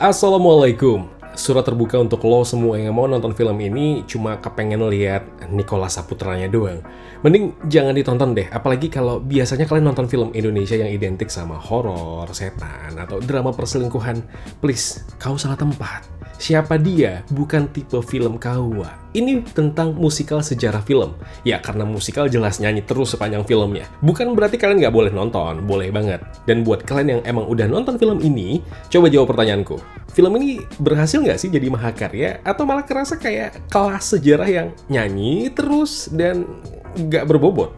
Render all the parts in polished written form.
Assalamualaikum. Surat terbuka untuk lo semua yang mau nonton film ini cuma kepengen lihat Nicholas Saputranya doang. Mending jangan ditonton deh, apalagi kalau biasanya kalian nonton film Indonesia yang identik sama horor, setan, atau drama perselingkuhan. Please, kau salah tempat. Siapa Dia bukan tipe film kau. Ini tentang musikal sejarah film. Ya, karena musikal jelas nyanyi terus sepanjang filmnya. Bukan berarti kalian nggak boleh nonton, boleh banget. Dan buat kalian yang emang udah nonton film ini, coba jawab pertanyaanku. Film ini berhasil nggak sih jadi mahakarya? Atau malah kerasa kayak kelas sejarah yang nyanyi terus dan nggak berbobot?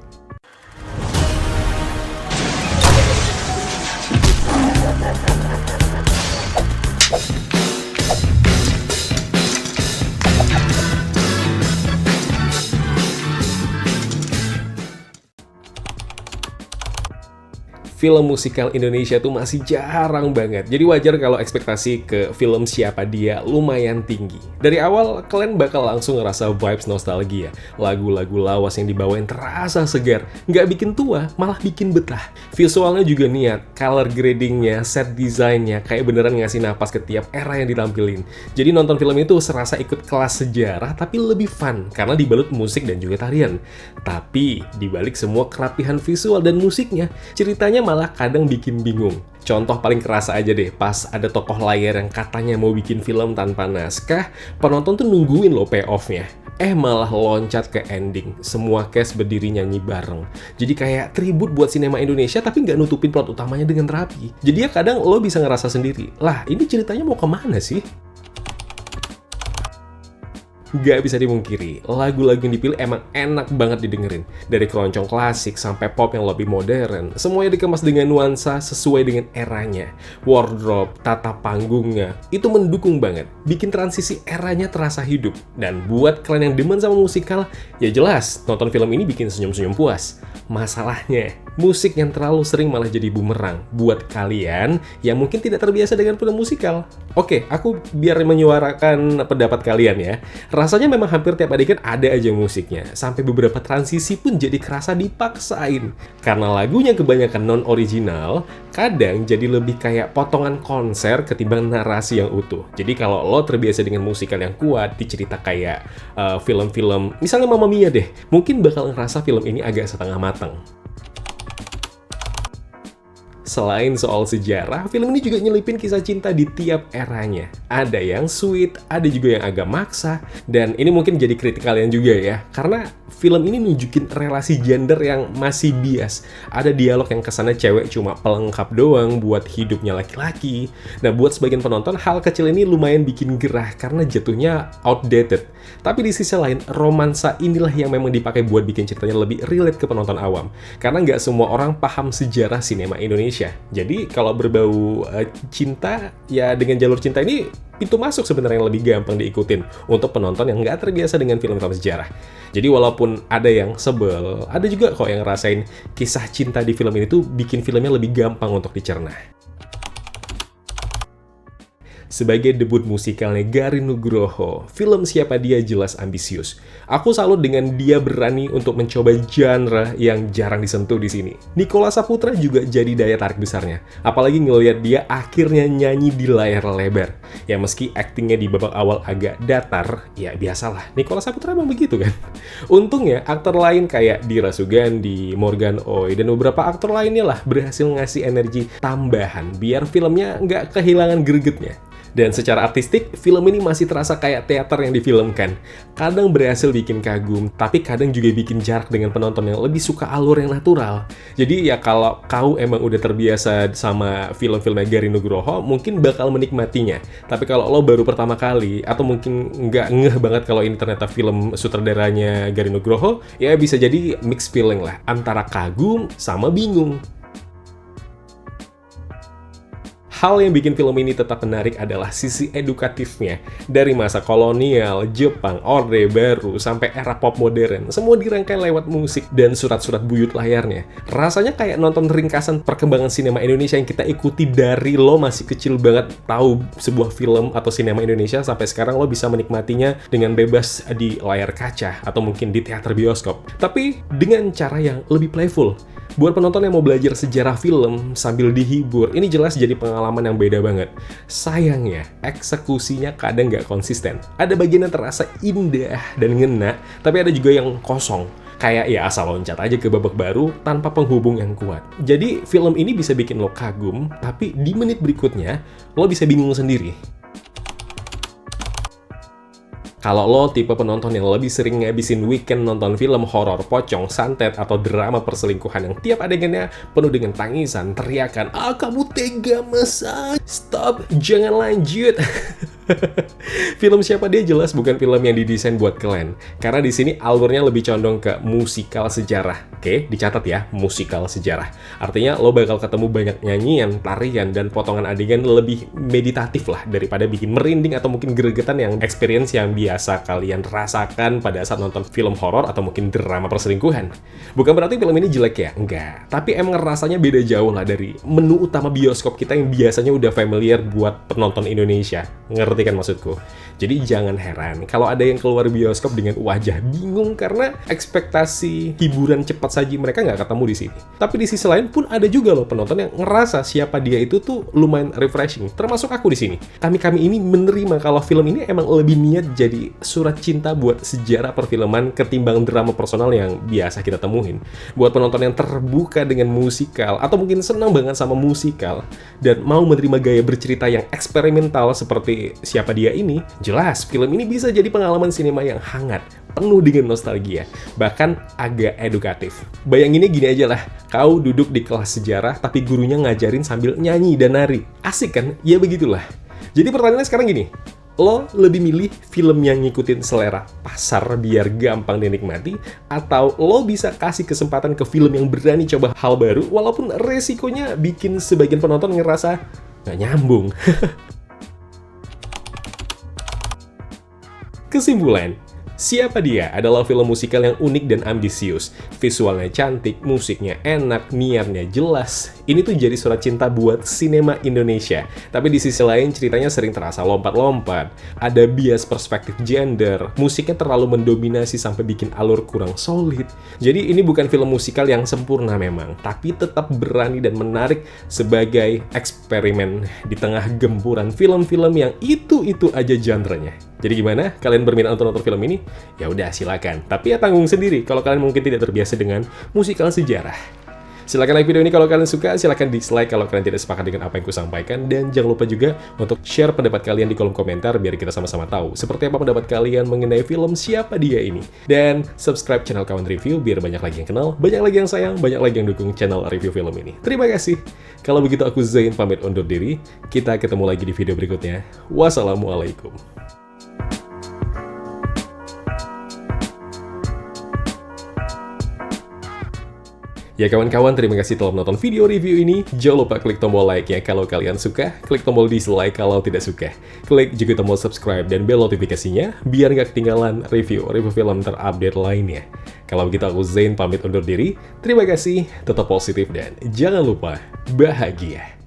Film musikal Indonesia tuh masih jarang banget. Jadi wajar kalau ekspektasi ke film Siapa Dia lumayan tinggi. Dari awal, kalian bakal langsung ngerasa vibes nostalgia. Lagu-lagu lawas yang dibawain terasa segar. Nggak bikin tua, malah bikin betah. Visualnya juga niat, color gradingnya, set desainnya, kayak beneran ngasih napas ke tiap era yang ditampilin. Jadi nonton film itu serasa ikut kelas sejarah, tapi lebih fun, karena dibalut musik dan juga tarian. Tapi, dibalik semua kerapihan visual dan musiknya, ceritanya malah kadang bikin bingung. Contoh paling kerasa aja deh, pas ada tokoh layar yang katanya mau bikin film tanpa naskah, penonton tuh nungguin loh payoff-nya. Malah loncat ke ending, semua cast berdiri nyanyi bareng. Jadi kayak tribut buat sinema Indonesia tapi nggak nutupin plot utamanya dengan rapi. Jadi ya kadang lo bisa ngerasa sendiri, lah ini ceritanya mau kemana sih? Gak bisa dimungkiri, lagu-lagu yang dipilih emang enak banget didengerin. Dari keroncong klasik sampai pop yang lebih modern, semuanya dikemas dengan nuansa sesuai dengan eranya. Wardrobe, tata panggungnya, itu mendukung banget. Bikin transisi eranya terasa hidup. Dan buat kalian yang demen sama musikal, ya jelas, nonton film ini bikin senyum-senyum puas. Masalahnya, musik yang terlalu sering malah jadi bumerang buat kalian yang mungkin tidak terbiasa dengan film musikal. Oke, aku biar menyuarakan pendapat kalian ya. Rasanya memang hampir tiap adegan ada aja musiknya. Sampai beberapa transisi pun jadi kerasa dipaksain. Karena lagunya kebanyakan non-original, kadang jadi lebih kayak potongan konser ketimbang narasi yang utuh. Jadi kalau lo terbiasa dengan musikal yang kuat, dicerita kayak film-film, misalnya Mamma Mia deh, mungkin bakal ngerasa film ini agak setengah matang. Selain soal sejarah, film ini juga nyelipin kisah cinta di tiap eranya. Ada yang sweet, ada juga yang agak maksa, dan ini mungkin jadi kritik kalian juga ya, karena film ini nunjukin relasi gender yang masih bias. Ada dialog yang kesannya cewek cuma pelengkap doang buat hidupnya laki-laki. Nah, buat sebagian penonton, hal kecil ini lumayan bikin gerah karena jatuhnya outdated. Tapi di sisi lain, romansa inilah yang memang dipakai buat bikin ceritanya lebih relate ke penonton awam. Karena nggak semua orang paham sejarah sinema Indonesia. Jadi kalau berbau cinta, ya dengan jalur cinta ini pintu masuk sebenarnya yang lebih gampang diikutin untuk penonton yang nggak terbiasa dengan film-film sejarah. Jadi walaupun ada yang sebel, ada juga kok yang ngerasain kisah cinta di film ini tuh bikin filmnya lebih gampang untuk dicerna. Sebagai debut musikalnya Garin Nugroho, film Siapa Dia jelas ambisius. Aku salut dengan dia berani untuk mencoba genre yang jarang disentuh di sini. Nicholas Saputra juga jadi daya tarik besarnya. Apalagi ngelihat dia akhirnya nyanyi di layar lebar. Ya meski aktingnya di babak awal agak datar, ya biasalah. Nicholas Saputra emang begitu kan? Untungnya aktor lain kayak Dira Sugandi, Morgan Oey, dan beberapa aktor lainnya lah berhasil ngasih energi tambahan biar filmnya nggak kehilangan gregetnya. Dan secara artistik, film ini masih terasa kayak teater yang difilmkan. Kadang berhasil bikin kagum, tapi kadang juga bikin jarak dengan penonton yang lebih suka alur yang natural. Jadi ya kalau kau emang udah terbiasa sama film-filmnya Garin Nugroho, mungkin bakal menikmatinya. Tapi kalau lo baru pertama kali, atau mungkin nggak ngeh banget kalau ini ternyata film sutradaranya Garin Nugroho, ya bisa jadi mixed feeling lah, antara kagum sama bingung. Hal yang bikin film ini tetap menarik adalah sisi edukatifnya. Dari masa kolonial, Jepang, Orde Baru, sampai era pop modern, semua dirangkai lewat musik dan surat-surat buyut layarnya. Rasanya kayak nonton ringkasan perkembangan sinema Indonesia yang kita ikuti dari lo masih kecil banget tahu sebuah film atau sinema Indonesia sampai sekarang lo bisa menikmatinya dengan bebas di layar kaca atau mungkin di teater bioskop. Tapi dengan cara yang lebih playful. Buat penonton yang mau belajar sejarah film sambil dihibur, ini jelas jadi pengalaman yang beda banget. Sayangnya, eksekusinya kadang nggak konsisten. Ada bagian yang terasa indah dan ngena, tapi ada juga yang kosong. Kayak ya asal loncat aja ke babak baru tanpa penghubung yang kuat. Jadi film ini bisa bikin lo kagum, tapi di menit berikutnya lo bisa bingung sendiri. Kalau lo tipe penonton yang lebih sering ngabisin weekend nonton film horor, pocong, santet, atau drama perselingkuhan yang tiap adegannya penuh dengan tangisan, teriakan, "Ah, kamu tega masa? Stop, jangan lanjut." Film Siapa Dia jelas bukan film yang didesain buat kalian. Karena di sini alurnya lebih condong ke musikal sejarah. Oke, dicatat ya, musikal sejarah. Artinya lo bakal ketemu banyak nyanyian, tarian, dan potongan adegan lebih meditatif lah daripada bikin merinding atau mungkin gregetan yang experience yang biasa kalian rasakan pada saat nonton film horor atau mungkin drama perselingkuhan. Bukan berarti film ini jelek ya, enggak. Tapi emang rasanya beda jauh lah dari menu utama bioskop kita yang biasanya udah familiar buat penonton Indonesia. Ngerti kan maksudku? Jadi jangan heran kalau ada yang keluar bioskop dengan wajah bingung karena ekspektasi hiburan cepat saji mereka nggak ketemu di sini. Tapi di sisi lain pun ada juga loh penonton yang ngerasa Siapa Dia itu tuh lumayan refreshing, termasuk aku di sini. Kami ini menerima kalau film ini emang lebih niat jadi surat cinta buat sejarah perfilman ketimbang drama personal yang biasa kita temuin. Buat penonton yang terbuka dengan musikal atau mungkin senang banget sama musikal dan mau menerima gaya bercerita yang eksperimental seperti Siapa Dia ini, jelas film ini bisa jadi pengalaman sinema yang hangat, penuh dengan nostalgia, bahkan agak edukatif. Bayanginnya gini aja lah, kau duduk di kelas sejarah tapi gurunya ngajarin sambil nyanyi dan nari. Asik kan? Ya begitulah. Jadi pertanyaannya sekarang gini, lo lebih milih film yang ngikutin selera pasar biar gampang dinikmati, atau lo bisa kasih kesempatan ke film yang berani coba hal baru walaupun resikonya bikin sebagian penonton ngerasa nggak nyambung? Kesimpulan, Siapa Dia adalah film musikal yang unik dan ambisius. Visualnya cantik, musiknya enak, niatnya jelas. Ini tuh jadi surat cinta buat sinema Indonesia. Tapi di sisi lain ceritanya sering terasa lompat-lompat. Ada bias perspektif gender, musiknya terlalu mendominasi sampai bikin alur kurang solid. Jadi ini bukan film musikal yang sempurna memang, tapi tetap berani dan menarik sebagai eksperimen di tengah gempuran film-film yang itu-itu aja genrenya. Jadi gimana? Kalian berminat untuk nonton film ini? Ya udah silakan. Tapi ya tanggung sendiri kalau kalian mungkin tidak terbiasa dengan musikal sejarah. Silakan like video ini kalau kalian suka, silakan dislike kalau kalian tidak sepakat dengan apa yang kusampaikan, dan jangan lupa juga untuk share pendapat kalian di kolom komentar biar kita sama-sama tahu seperti apa pendapat kalian mengenai film Siapa Dia ini. Dan subscribe channel Kawan Review biar banyak lagi yang kenal, banyak lagi yang sayang, banyak lagi yang dukung channel review film ini. Terima kasih. Kalau begitu aku Zain pamit undur diri. Kita ketemu lagi di video berikutnya. Wassalamualaikum. Ya kawan-kawan, terima kasih telah menonton video review ini. Jangan lupa klik tombol like-nya kalau kalian suka, klik tombol dislike kalau tidak suka. Klik juga tombol subscribe dan bel notifikasinya, biar nggak ketinggalan review film terupdate lainnya. Kalau begitu aku Zain pamit undur diri, terima kasih, tetap positif dan jangan lupa bahagia.